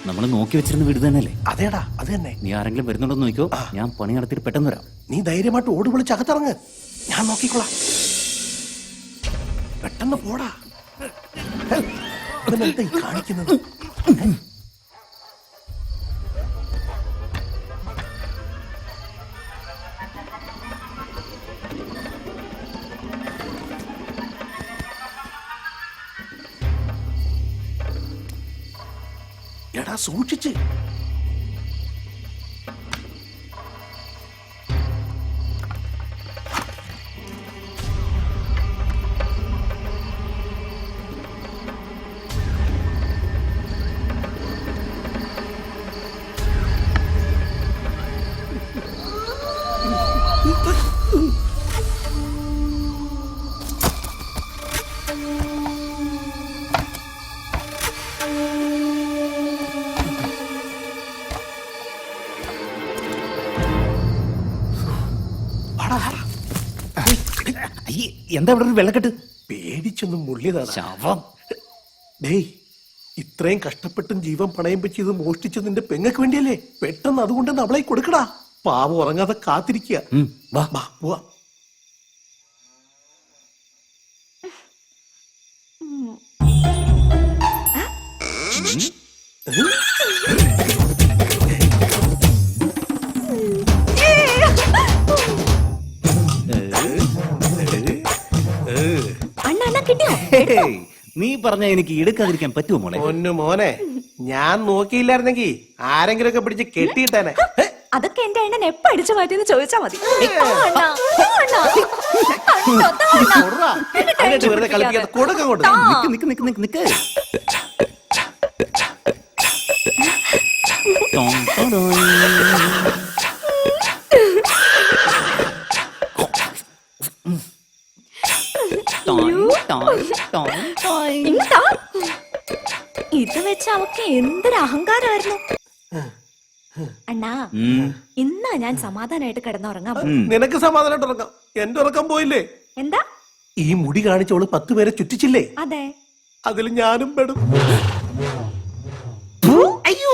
നമ്മള് നോക്കി വെച്ചിരുന്ന വീട് തന്നെയല്ലേ? അതേടാ, അത് തന്നെ. നീ ആരെങ്കിലും വരുന്നുണ്ടോ നോക്കിയോ, ഞാൻ പണി നടത്തിയിട്ട് പെട്ടെന്ന് വരാം. നീ ധൈര്യമായിട്ട് ഓടി വിളിച്ച് അകത്തിറങ്ങ്, ഞാൻ നോക്കിക്കോളാം. പെട്ടെന്ന് പോടാ. എന്താ ഈ കാണിക്കുന്നത്? എടാ സൂക്ഷിച്ച്. എന്താ ഇവിടെ ഒരു വെള്ളക്കെട്ട്? പേടിച്ചൊന്നും മുള്ളിയതാണ് ശവം. ഡേയ്, ഇത്രയും കഷ്ടപ്പെട്ടും ജീവൻ പണയം വെച്ച് ഇത് മോഷ്ടിച്ചത് നിന്റെ പെങ്ങക്ക് വേണ്ടിയല്ലേ? പെട്ടെന്ന് അതുകൊണ്ടെന്ന് അവളെ കൊടുക്കടാ. പാവം ഉറങ്ങാതെ കാത്തിരിക്കുക. വാ വാ പോവാ. നീ പറഞ്ഞ എനിക്ക് എടുക്കാതിരിക്കാൻ പറ്റുമോ മോളെ? ഒന്നു മോനെ, ഞാൻ നോക്കിയില്ലായിരുന്നെങ്കി ആരെങ്കിലും ഒക്കെ പിടിച്ച് കെട്ടിയിട്ടേനെ. അതൊക്കെ എന്റെ അണ്ണൻ എപ്പ അടിച്ചു മാറ്റിന്ന് ചോദിച്ചാ മതി. വെറുതെ കളിപ്പിക്കാതെ കൊടുക്കങ്ങോട്ട്. നിക്ക് നിക്ക് നിക്ക് നിക്ക്. ഇത് വെച്ച് അവക്ക് എന്തൊരു അഹങ്കാരമായിരുന്നു. അണ്ണാ, ഇന്നാ ഞാൻ സമാധാനായിട്ട് കിടന്നുറങ്ങാം. നിനക്ക് സമാധാനമായിട്ട് ഉറങ്ങാം, എന്റെ ഉറക്കം പോയില്ലേ? എന്താ ഈ മുടി കാണിച്ചോള് 10 പേരെ ചുറ്റിച്ചില്ലേ? അതെ, അതിൽ ഞാനും പെടും.